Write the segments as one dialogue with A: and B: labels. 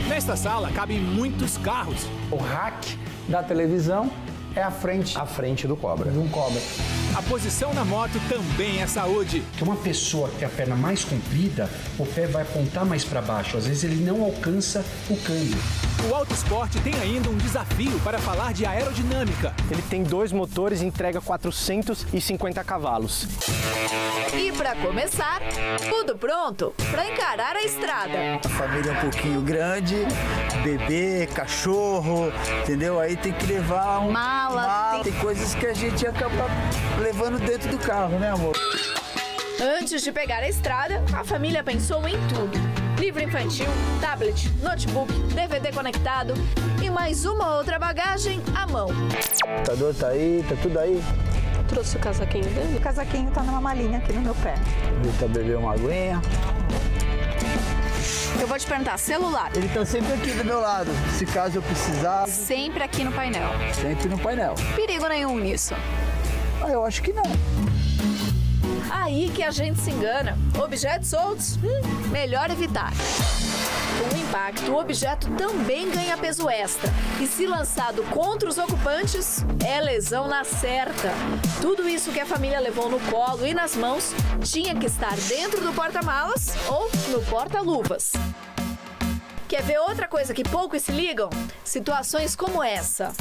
A: Nesta sala cabem muitos carros.
B: O rack da televisão é a frente
C: do Cobra.
B: de um Cobra.
A: A posição na moto também é saúde.
D: Que uma pessoa que tem a perna mais comprida, o pé vai apontar mais para baixo. Às vezes ele não alcança o câmbio.
A: O Auto Sport tem ainda um desafio para falar de aerodinâmica.
C: Ele tem 2 motores e entrega 450 cavalos.
E: E para começar, tudo pronto para encarar a estrada.
F: A família é um pouquinho grande, bebê, cachorro, entendeu? Aí tem que levar
E: Mala.
F: Tem coisas que a gente acaba levando dentro do carro, né, amor?
E: Antes de pegar a estrada, a família pensou em tudo. Livro infantil, tablet, notebook, DVD conectado e mais uma outra bagagem à mão.
F: O computador tá aí, tá tudo aí.
G: Trouxe o casaquinho dele?
H: O casaquinho tá numa malinha aqui no meu pé.
F: Ele bebeu uma aguinha.
E: Eu vou te perguntar, celular?
F: Ele tá sempre aqui do meu lado, se caso eu precisar.
E: Sempre aqui no painel.
F: Sempre no painel.
E: Perigo nenhum nisso.
F: Ah, eu acho que não.
E: Aí que a gente se engana. Objetos soltos? Melhor evitar. Com o impacto, o objeto também ganha peso extra. E se lançado contra os ocupantes, é lesão na certa. Tudo isso que a família levou no colo e nas mãos tinha que estar dentro do porta-malas ou no porta-luvas. Quer ver outra coisa que poucos se ligam? Situações como essa.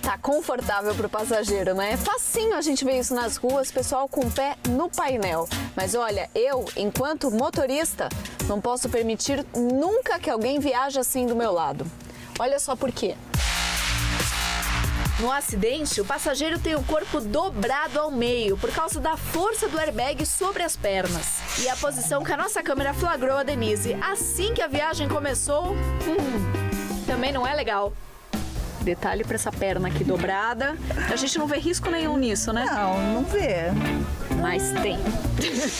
G: Tá confortável pro passageiro, né? É facinho a gente ver isso nas ruas, pessoal com o pé no painel. Mas olha, eu, enquanto motorista, não posso permitir nunca que alguém viaje assim do meu lado. Olha só por quê.
E: No acidente, o passageiro tem o corpo dobrado ao meio por causa da força do airbag sobre as pernas. E a posição que a nossa câmera flagrou a Denise assim que a viagem começou, também não é legal. Detalhe para essa perna aqui dobrada. A gente não vê risco nenhum nisso, né?
H: Não vê.
E: Mas tem.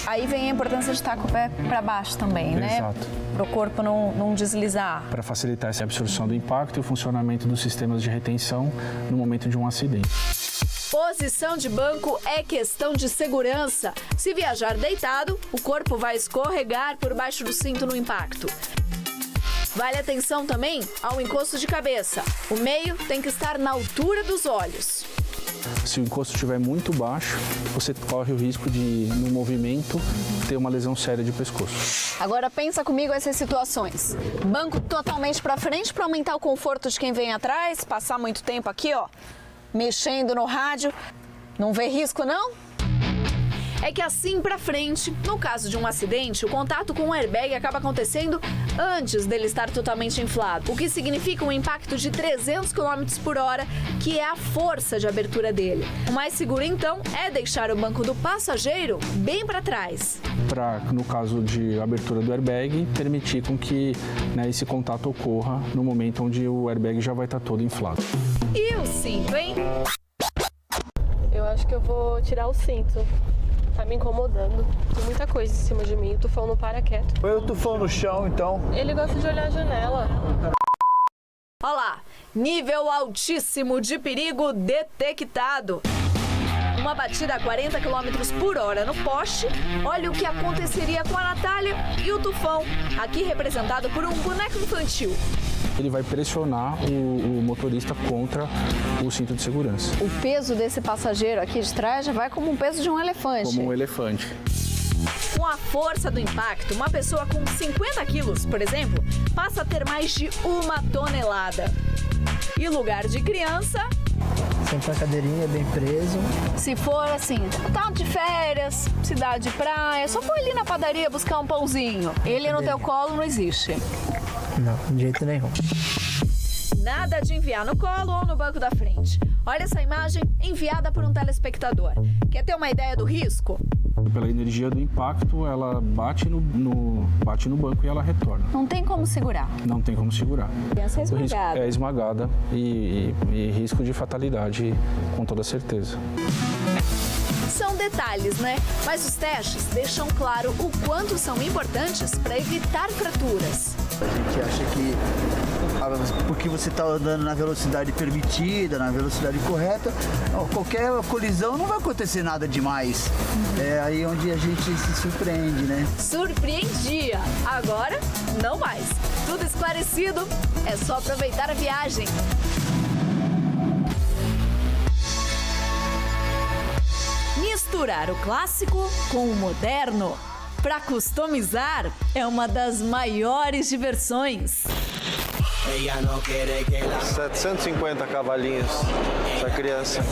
G: Aí vem a importância de estar com o pé para baixo também, né?
D: Exato.
G: Para o corpo não deslizar.
D: Para facilitar essa absorção do impacto e o funcionamento dos sistemas de retenção no momento de um acidente.
E: Posição de banco é questão de segurança. Se viajar deitado, o corpo vai escorregar por baixo do cinto no impacto. Vale atenção também ao encosto de cabeça. O meio tem que estar na altura dos olhos.
D: Se o encosto estiver muito baixo, você corre o risco de, no movimento, ter uma lesão séria de pescoço.
G: Agora pensa comigo essas situações. Banco totalmente para frente para aumentar o conforto de quem vem atrás, passar muito tempo aqui, ó, mexendo no rádio. Não vê risco, não?
E: É que assim pra frente, no caso de um acidente, o contato com o airbag acaba acontecendo antes dele estar totalmente inflado, o que significa um impacto de 300 km por hora, que é a força de abertura dele. O mais seguro, então, é deixar o banco do passageiro bem para trás.
D: Para, no caso de abertura do airbag, permitir com que esse contato ocorra no momento onde o airbag já vai estar todo inflado.
E: E o cinto, hein?
G: Eu acho que eu vou tirar o cinto. Tá me incomodando. Tem muita coisa em cima de mim. O Tufão não para quieto.
F: Põe o tufão no chão, então.
G: Ele gosta de olhar a janela.
E: Olha lá, nível altíssimo de perigo detectado. Uma batida a 40 km por hora no poste. Olha o que aconteceria com a Natália e o Tufão, aqui representado por um boneco infantil.
D: Ele vai pressionar o motorista contra o cinto de segurança.
G: O peso desse passageiro aqui de trás já vai como um peso de um elefante.
D: Como um elefante.
E: Com a força do impacto, uma pessoa com 50 quilos, por exemplo, passa a ter mais de 1 tonelada. E lugar de criança...
F: Sempre a cadeirinha bem preso.
G: Se for assim, tá de férias, cidade de praia, só foi ali na padaria buscar um pãozinho. Ele no teu colo não existe.
F: Não, de jeito nenhum.
E: Nada de enviar no colo ou no banco da frente. Olha essa imagem enviada por um telespectador. Quer ter uma ideia do risco?
D: Pela energia do impacto, ela bate no banco e ela retorna.
G: Não tem como segurar.
D: Não tem como segurar.
G: Criança é
D: O risco
G: esmagada.
D: é esmagada e risco de fatalidade com toda certeza.
E: São detalhes, né? Mas os testes deixam claro o quanto são importantes para evitar fraturas.
F: A gente acha que porque você está andando na velocidade permitida, na velocidade correta, qualquer colisão não vai acontecer nada demais. É aí onde a gente se surpreende, né?
E: Surpreendia. Agora, não mais. Tudo esclarecido. abastecido, é só aproveitar a viagem. Misturar o clássico com o moderno. Para customizar, é uma das maiores diversões.
I: 750 cavalinhos, essa criança.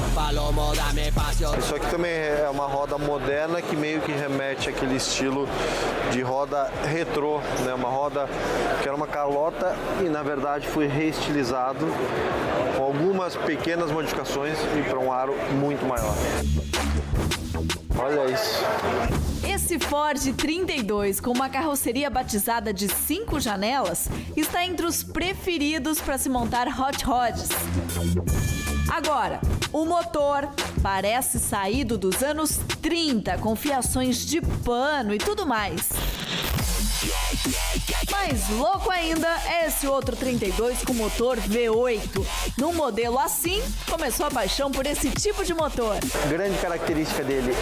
I: Isso aqui também é uma roda moderna que meio que remete àquele estilo de roda retrô, né? Uma roda que era uma calota e na verdade foi reestilizado com algumas pequenas modificações e para um aro muito maior. Olha isso.
E: Esse Ford 32 com uma carroceria batizada de 5 janelas está entre os preferidos para se montar hot rods. Agora, o motor parece saído dos anos 30, com fiações de pano e tudo mais. Mais louco ainda é esse outro 32 com motor V8. Num modelo assim, começou a paixão por esse tipo de motor.
I: A grande característica dele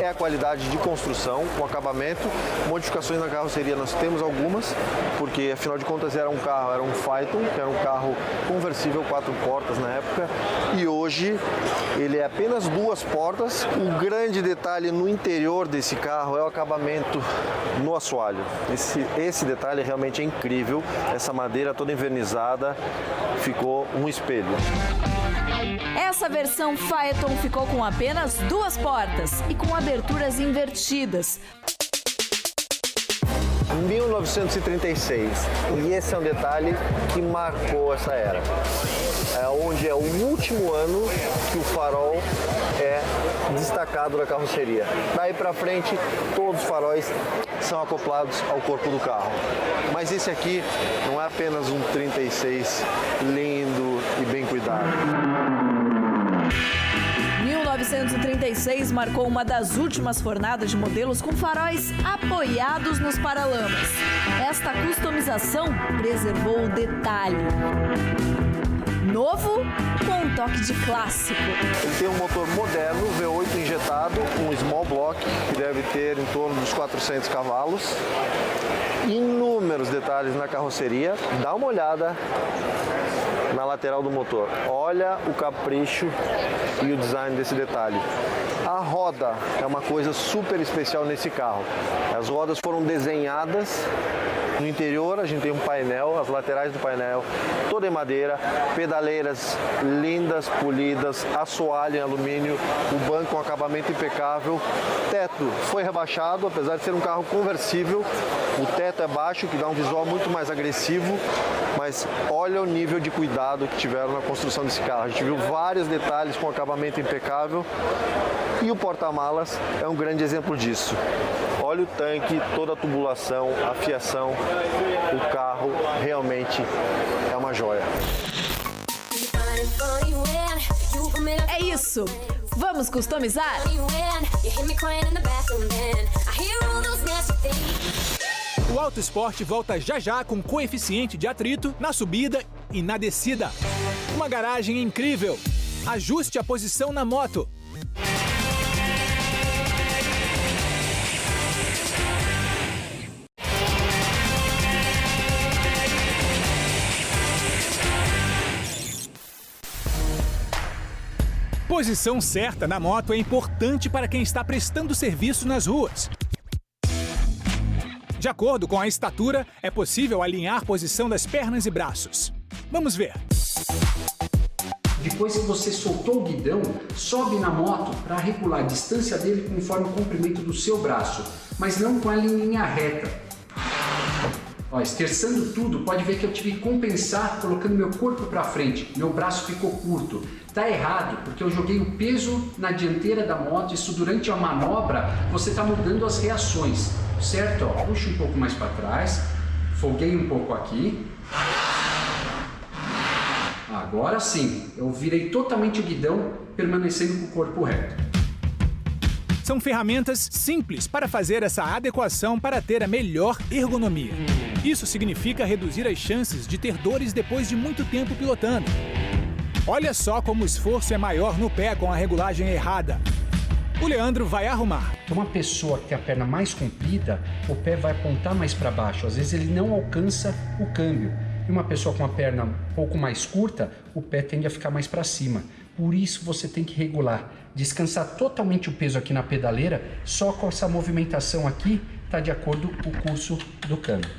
I: é a qualidade de construção, o acabamento. Modificações na carroceria nós temos algumas, porque afinal de contas era um Phaeton, que era um carro conversível, 4 portas na época, e hoje ele é apenas 2 portas. O grande detalhe no interior desse carro é o acabamento no assoalho. Esse detalhe realmente é incrível. Essa madeira toda envernizada ficou um espelho.
E: Essa versão Phaeton ficou com apenas 2 portas e com aberturas invertidas.
I: 1936, e esse é um detalhe que marcou essa era. É onde é o último ano que o farol é destacado da carroceria. Daí para frente, todos os faróis são acoplados ao corpo do carro. Mas esse aqui não é apenas um 36 lindo e bem cuidado.
E: 1936 marcou uma das últimas fornadas de modelos com faróis apoiados nos paralamas. Esta customização preservou o detalhe. Novo com um toque de clássico.
I: Ele tem um motor moderno, V8 injetado, um small block, que deve ter em torno dos 400 cavalos. Inúmeros detalhes na carroceria. Dá uma olhada na lateral do motor. Olha o capricho e o design desse detalhe. A roda é uma coisa super especial nesse carro. As rodas foram desenhadas. No interior a gente tem um painel, as laterais do painel, toda em madeira, pedaleiras lindas, polidas, assoalho em alumínio, o banco com acabamento impecável, teto foi rebaixado, apesar de ser um carro conversível, o teto é baixo, que dá um visual muito mais agressivo, mas olha o nível de cuidado que tiveram na construção desse carro. A gente viu vários detalhes com acabamento impecável e o porta-malas é um grande exemplo disso. Olha o tanque, toda a tubulação, a fiação, o carro realmente é uma joia.
E: É isso! Vamos customizar?
A: O Auto Esporte volta já já com coeficiente de atrito na subida e na descida. Uma garagem incrível. Ajuste a posição na moto. Posição certa na moto é importante para quem está prestando serviço nas ruas. De acordo com a estatura, é possível alinhar a posição das pernas e braços. Vamos ver.
B: Depois que você soltou o guidão, sobe na moto para regular a distância dele conforme o comprimento do seu braço, mas não com ela em linha reta. Ó, esterçando tudo, pode ver que eu tive que compensar colocando meu corpo para frente, meu braço ficou curto. Tá errado, porque eu joguei o peso na dianteira da moto, isso durante a manobra você está mudando as reações, certo? Ó, puxa um pouco mais para trás, folguei um pouco aqui. Agora sim, eu virei totalmente o guidão, permanecendo com o corpo reto.
A: São ferramentas simples para fazer essa adequação para ter a melhor ergonomia. Isso significa reduzir as chances de ter dores depois de muito tempo pilotando. Olha só como o esforço é maior no pé com a regulagem errada. O Leandro vai arrumar.
B: Uma pessoa que tem a perna mais comprida, o pé vai apontar mais para baixo. Às vezes ele não alcança o câmbio. e uma pessoa com a perna um pouco mais curta, o pé tende a ficar mais para cima. Por isso você tem que regular, descansar totalmente o peso aqui na pedaleira, só com essa movimentação aqui está de acordo com o curso do câmbio.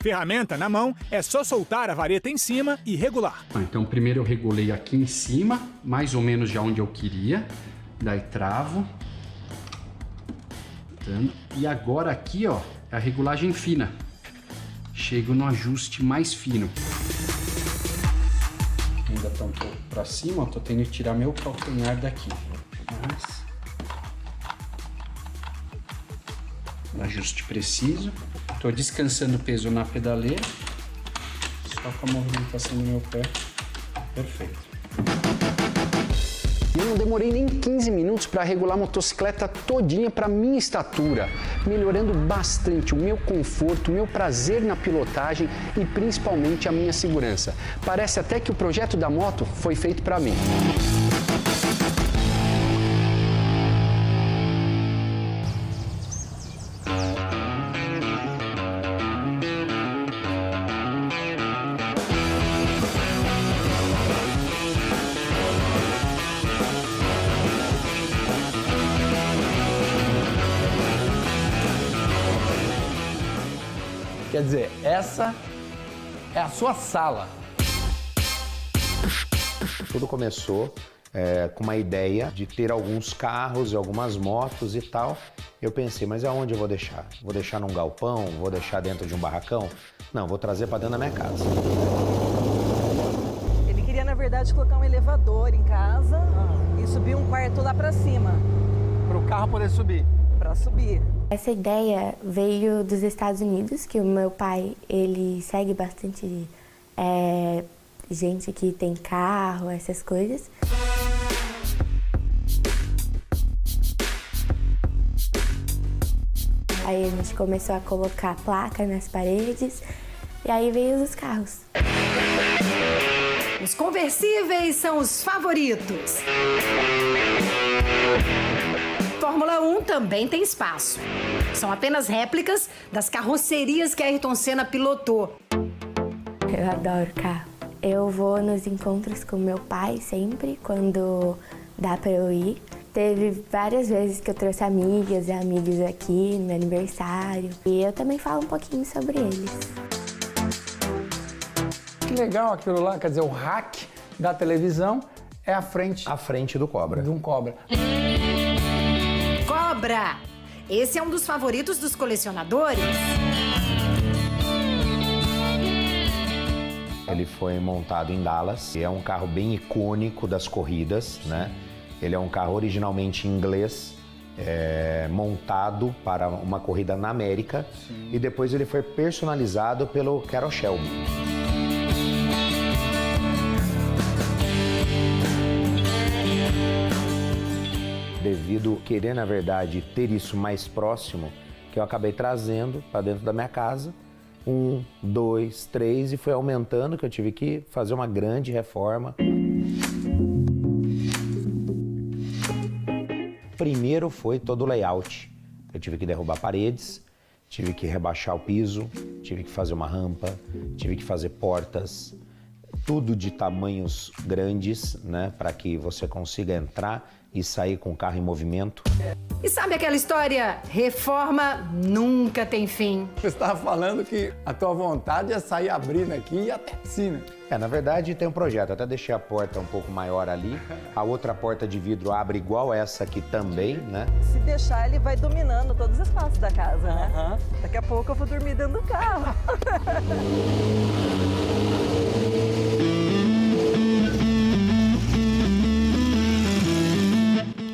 A: Ferramenta na mão, é só soltar a vareta em cima e regular.
B: Então primeiro eu regulei aqui em cima, mais ou menos já onde eu queria, daí travo. E agora aqui, ó, é a regulagem fina. Chego no ajuste mais fino. Ainda tá um pouco pra cima, ó, tô tendo que tirar meu calcanhar daqui. Ajuste preciso. Tô descansando o peso na pedaleira. Só com a movimentação do meu pé. Perfeito. Eu não demorei nem 15 minutos para regular a motocicleta todinha para minha estatura, melhorando bastante o meu conforto, o meu prazer na pilotagem e principalmente a minha segurança. Parece até que o projeto da moto foi feito para mim.
J: Quer dizer, essa é a sua sala.
K: Tudo começou com uma ideia de ter alguns carros e algumas motos e tal. Eu pensei, mas aonde eu vou deixar? Vou deixar num galpão? Vou deixar dentro de um barracão? Não, vou trazer para dentro da minha casa.
H: Ele queria, na verdade, colocar um elevador em casa e subir um quarto lá pra cima.
J: Para o carro poder subir?
H: Pra subir.
L: Essa ideia veio dos Estados Unidos, que o meu pai, ele segue bastante gente que tem carro, essas coisas. Aí a gente começou a colocar placa nas paredes e aí veio os carros.
M: Os conversíveis são os favoritos. Fórmula 1 também tem espaço. São apenas réplicas das carrocerias que Ayrton Senna pilotou.
L: Eu adoro carro. Eu vou nos encontros com meu pai sempre, quando dá para eu ir. Teve várias vezes que eu trouxe amigas e amigos aqui no meu aniversário. E eu também falo um pouquinho sobre eles.
J: Que legal aquilo lá, quer dizer, o rack da televisão é a frente
K: do Cobra.
J: De um Cobra.
M: Cobra! Esse é um dos favoritos dos colecionadores.
K: Ele foi montado em Dallas e é um carro bem icônico das corridas, né? Ele é um carro originalmente inglês, montado para uma corrida na América. Sim. E depois ele foi personalizado pelo Carroll Shelby. Devido querer, na verdade, ter isso mais próximo, que eu acabei trazendo para dentro da minha casa. 1, 2, 3 e foi aumentando, que eu tive que fazer uma grande reforma. Primeiro foi todo o layout. Eu tive que derrubar paredes, tive que rebaixar o piso, tive que fazer uma rampa, tive que fazer portas, tudo de tamanhos grandes, né, para que você consiga entrar e sair com o carro em movimento.
M: E sabe aquela história? Reforma nunca tem fim.
J: Você estava falando que a tua vontade é sair abrindo aqui e ir até a piscina.
K: Na verdade tem um projeto, até deixei a porta um pouco maior ali, a outra porta de vidro abre igual essa aqui também, né?
H: Se deixar, ele vai dominando todos os espaços da casa, né? Daqui a pouco eu vou dormir dentro do carro.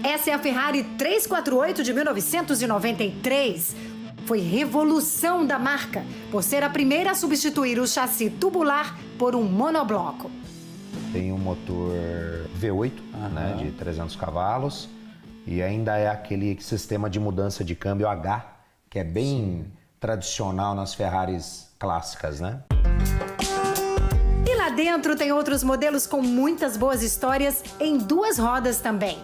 M: Essa é a Ferrari 348 de 1993. Foi revolução da marca, por ser a primeira a substituir o chassi tubular por um monobloco.
K: Tem um motor V8, né, de 300 cavalos, e ainda é aquele sistema de mudança de câmbio H, que é bem tradicional nas Ferraris clássicas, né?
M: E lá dentro tem outros modelos com muitas boas histórias em duas rodas também.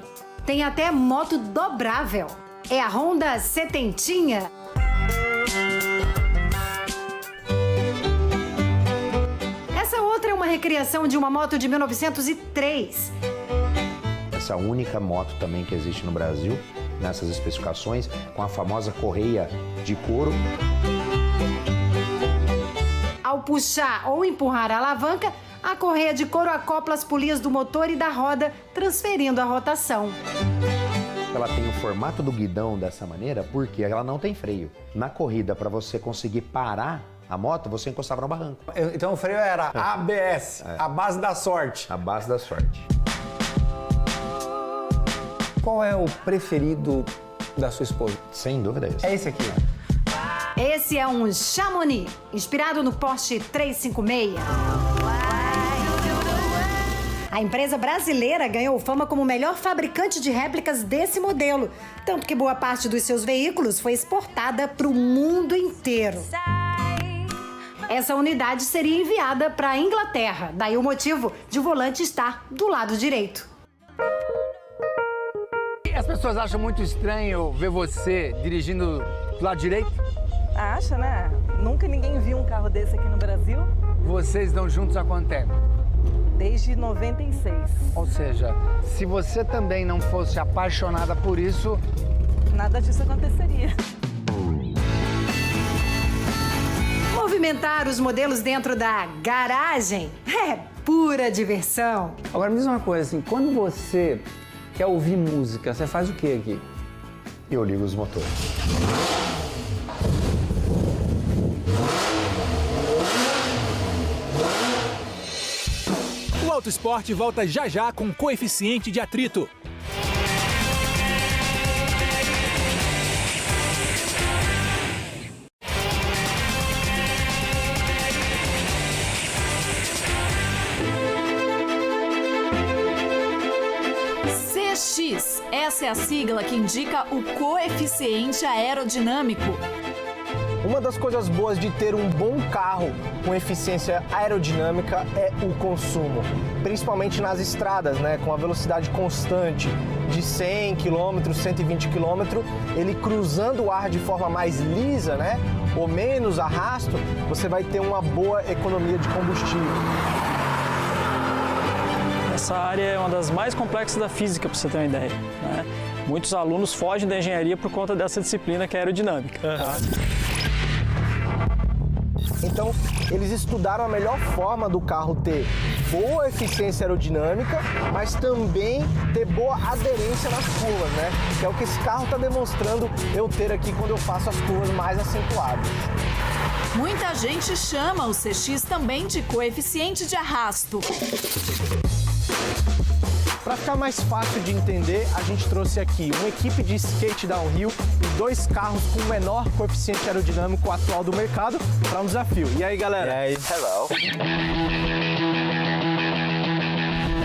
M: Tem até moto dobrável. É a Honda Setentinha. uma recriação de uma moto de 1903.
K: Essa única moto também que existe no Brasil, nessas especificações, com a famosa correia de couro.
M: Ao puxar ou empurrar a alavanca, a correia de couro acopla as polias do motor e da roda, transferindo a rotação.
K: Ela tem o formato do guidão dessa maneira porque ela não tem freio. Na corrida, para você conseguir parar a moto, você encostava no barranco.
J: Então o freio era ABS, a base da sorte.
K: A base da sorte.
J: Qual é o preferido da sua esposa?
K: Sem dúvida esse.
J: É esse aqui.
M: Esse é um Chamonix, inspirado no Porsche 356. A empresa brasileira ganhou fama como o melhor fabricante de réplicas desse modelo, tanto que boa parte dos seus veículos foi exportada para o mundo inteiro. Essa unidade seria enviada para a Inglaterra, daí o motivo de o volante estar do lado direito.
J: As pessoas acham muito estranho ver você dirigindo do lado direito?
H: Acha, né? Nunca ninguém viu um carro desse aqui no Brasil.
J: Vocês estão juntos há quanto tempo?
H: Desde 96.
J: Ou seja, se você também não fosse apaixonada por isso...
H: Nada disso aconteceria.
M: Movimentar os modelos dentro da garagem é pura diversão.
J: Agora me diz uma coisa, assim, quando você quer ouvir música, você faz o que aqui?
K: Eu ligo os motores.
A: O Auto Esporte volta já já com coeficiente de atrito.
E: CX, essa é a sigla que indica o coeficiente aerodinâmico.
C: Uma das coisas boas de ter um bom carro com eficiência aerodinâmica é o consumo, principalmente nas estradas, né? Com a velocidade constante de 100 km, 120 km, ele cruzando o ar de forma mais lisa, né? Ou menos arrasto, você vai ter uma boa economia de combustível.
N: Essa área é uma das mais complexas da física, para você ter uma ideia, né? Muitos alunos fogem da engenharia por conta dessa disciplina que é aerodinâmica.
C: Então, eles estudaram a melhor forma do carro ter boa eficiência aerodinâmica, mas também ter boa aderência nas curvas, né? Que é o que esse carro está demonstrando eu ter aqui quando eu faço as curvas mais acentuadas.
E: Muita gente chama o CX também de coeficiente de arrasto.
C: Para ficar mais fácil de entender, a gente trouxe aqui uma equipe de skate downhill e 2 carros com o menor coeficiente aerodinâmico atual do mercado para um desafio. E aí, galera?
F: E aí?
C: Hello.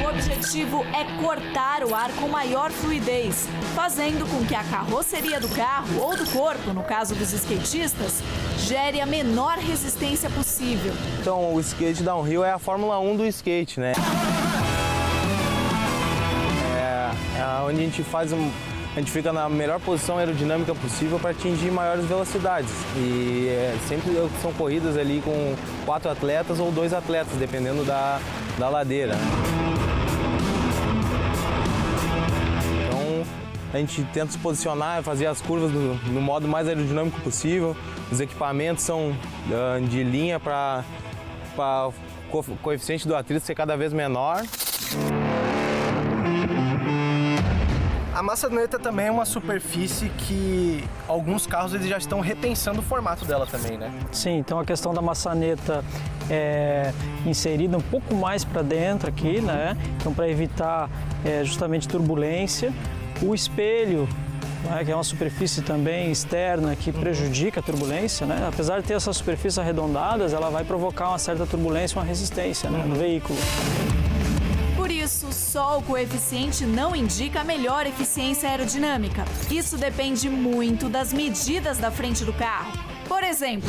E: O objetivo é cortar o ar com maior fluidez, fazendo com que a carroceria do carro ou do corpo, no caso dos skatistas, gere a menor resistência possível.
O: Então, o skate downhill é a Fórmula 1 do skate, né? Onde a gente fica na melhor posição aerodinâmica possível para atingir maiores velocidades. E sempre são corridas ali com 4 atletas ou 2 atletas, dependendo da ladeira. Então, a gente tenta se posicionar e fazer as curvas no modo mais aerodinâmico possível. Os equipamentos são de linha para o coeficiente do atrito ser cada vez menor.
C: A maçaneta também é uma superfície que alguns carros eles já estão repensando o formato dela também, né?
N: Sim, então a questão da maçaneta é inserida um pouco mais para dentro aqui, né? Então para evitar justamente turbulência. O espelho, né, que é uma superfície também externa que prejudica a turbulência, né? Apesar de ter essas superfícies arredondadas, ela vai provocar uma certa turbulência, uma resistência, né, no veículo.
E: Por isso, só o coeficiente não indica a melhor eficiência aerodinâmica. Isso depende muito das medidas da frente do carro. Por exemplo,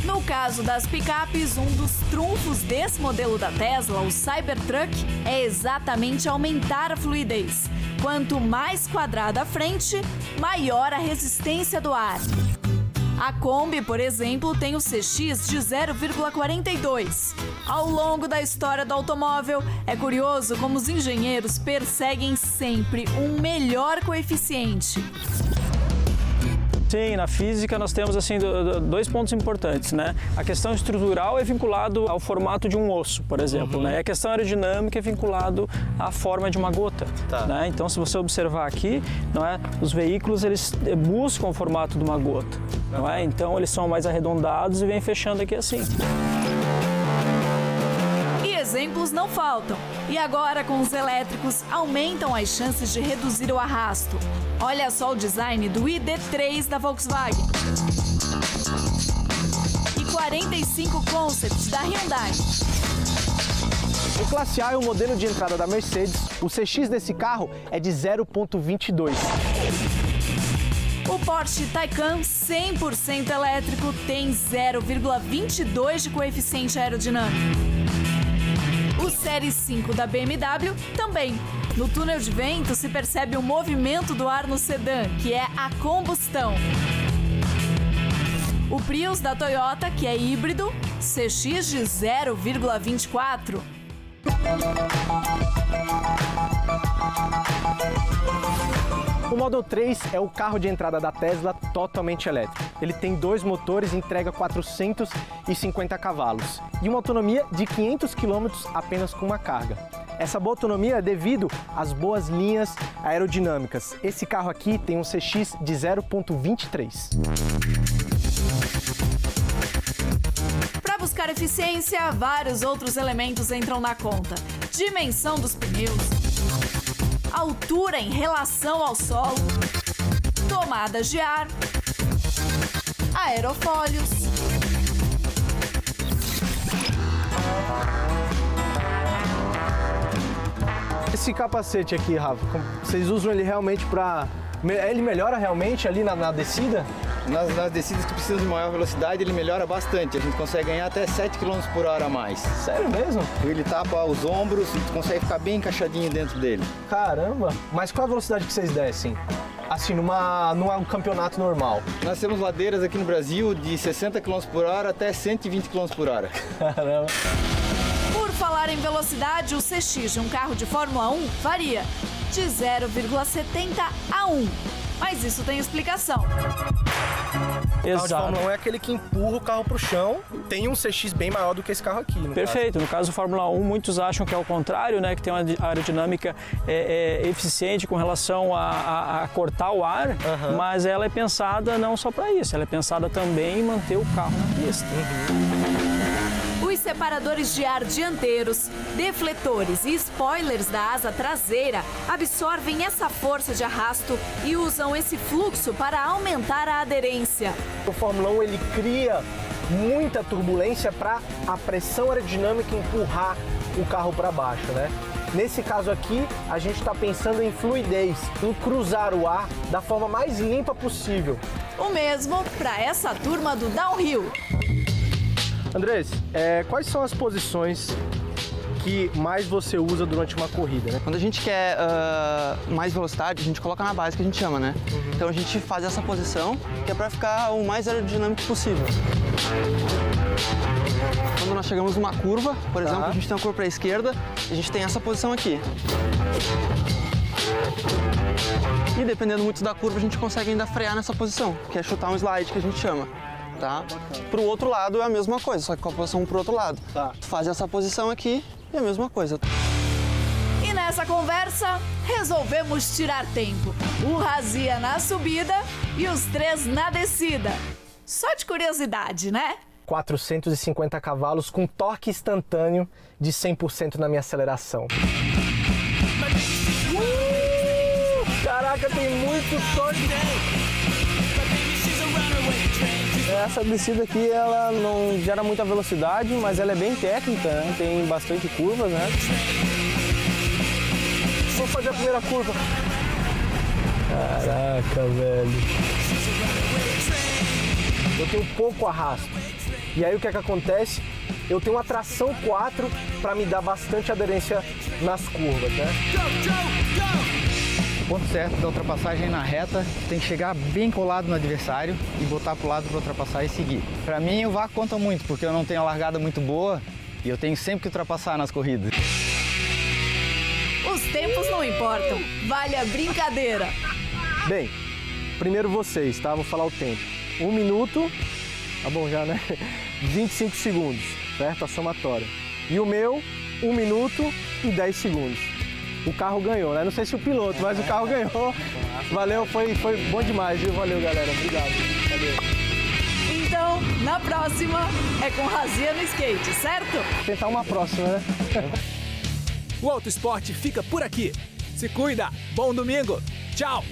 E: no caso das picapes, um dos trunfos desse modelo da Tesla, o Cybertruck, é exatamente aumentar a fluidez. Quanto mais quadrada a frente, maior a resistência do ar. A Kombi, por exemplo, tem o CX de 0,42. Ao longo da história do automóvel, é curioso como os engenheiros perseguem sempre um melhor coeficiente.
N: Sim, na física nós temos assim dois pontos importantes, né? A questão estrutural é vinculado ao formato de um osso, por exemplo, né? E a questão aerodinâmica é vinculado à forma de uma gota, né? Então, se você observar aqui, não é? Os veículos eles buscam o formato de uma gota, não é? Então, eles são mais arredondados e vêm fechando aqui assim.
E: Exemplos não faltam. E agora, com os elétricos, aumentam as chances de reduzir o arrasto. Olha só o design do ID3 da Volkswagen. E 45 Concept da Hyundai.
C: O Classe A é o modelo de entrada da Mercedes. O CX desse carro é de 0,22.
E: O Porsche Taycan 100% elétrico tem 0,22 de coeficiente aerodinâmico. O Série 5 da BMW também. No túnel de vento se percebe o movimento do ar no sedã, que é a combustão. O Prius da Toyota, que é híbrido, CX de 0,24.
C: O Model 3 é o carro de entrada da Tesla totalmente elétrico. Ele tem 2 motores e entrega 450 cavalos e uma autonomia de 500 km apenas com uma carga. Essa boa autonomia é devido às boas linhas aerodinâmicas. Esse carro aqui tem um CX de 0,23.
E: Para buscar eficiência, vários outros elementos entram na conta. Dimensão dos pneus, altura em relação ao solo, tomadas de ar, aerofólios.
C: Esse capacete aqui, Rafa, vocês usam ele realmente para... Ele melhora realmente ali na descida?
P: Nas descidas que precisam de maior velocidade, ele melhora bastante. A gente consegue ganhar até 7 km por hora a mais.
C: Sério mesmo?
P: Ele tapa os ombros e tu consegue ficar bem encaixadinho dentro dele.
C: Caramba! Mas qual a velocidade que vocês descem? Assim, num campeonato normal?
P: Nós temos ladeiras aqui no Brasil de 60 km por hora até 120 km por hora.
C: Caramba!
E: Por falar em velocidade, o CX de um carro de Fórmula 1 varia de 0,70 a 1. Mas isso tem explicação.
C: O carro de Fórmula 1 é aquele que empurra o carro para o chão, tem um CX bem maior do que esse carro aqui.
N: Perfeito. No caso do Fórmula 1, muitos acham que é o contrário, né? Que tem uma aerodinâmica eficiente com relação a cortar o ar, mas ela é pensada não só para isso, ela é pensada também em manter o carro na pista.
E: Os separadores de ar dianteiros, defletores e spoilers da asa traseira absorvem essa força de arrasto e usam esse fluxo para aumentar a aderência.
C: O Fórmula 1 ele cria muita turbulência para a pressão aerodinâmica empurrar o carro para baixo, né? Nesse caso aqui, a gente está pensando em fluidez, em cruzar o ar da forma mais limpa possível.
E: O mesmo para essa turma do downhill.
C: Andrés, quais são as posições que mais você usa durante uma corrida, né?
Q: Quando a gente quer mais velocidade, a gente coloca na base, que a gente chama, né? Então a gente faz essa posição, que é para ficar o mais aerodinâmico possível. Quando nós chegamos numa curva, por exemplo, a gente tem uma curva para a esquerda, a gente tem essa posição aqui. E dependendo muito da curva, a gente consegue ainda frear nessa posição, que é chutar um slide, que a gente chama. Tá? Pro outro lado é a mesma coisa, só que com a posição pro outro lado. Tu faz essa posição aqui e a mesma coisa.
E: E nessa conversa, resolvemos tirar tempo. O Razia na subida e os 3 na descida. Só de curiosidade, né?
C: 450 cavalos com torque instantâneo de 100% na minha aceleração. Caraca, tem muito torque!
O: Essa descida aqui, ela não gera muita velocidade, mas ela é bem técnica, né? Tem bastante curvas, né?
C: Vou fazer a primeira curva. Caraca, velho. Eu tenho pouco arrasto. E aí o que é que acontece? Eu tenho uma tração 4 para me dar bastante aderência nas curvas, né?
P: ponto certo da ultrapassagem na reta, tem que chegar bem colado no adversário e botar pro lado para ultrapassar e seguir. Para mim o vácuo conta muito, porque eu não tenho a largada muito boa e eu tenho sempre que ultrapassar nas corridas.
E: Os tempos não importam, vale a brincadeira.
C: Bem, primeiro vocês, tá? Vou falar o tempo. 1 minuto, tá bom já, né? 25 segundos, certo? A somatória. E o meu, 1 minuto e 10 segundos. O carro ganhou, né? Não sei se o piloto, mas o carro ganhou. Valeu, foi bom demais, viu? Valeu, galera. Obrigado. Valeu.
E: Então, na próxima, é com Razia no skate, certo?
C: Tentar uma próxima, né?
A: O Auto Esporte fica por aqui. Se cuida, bom domingo, tchau!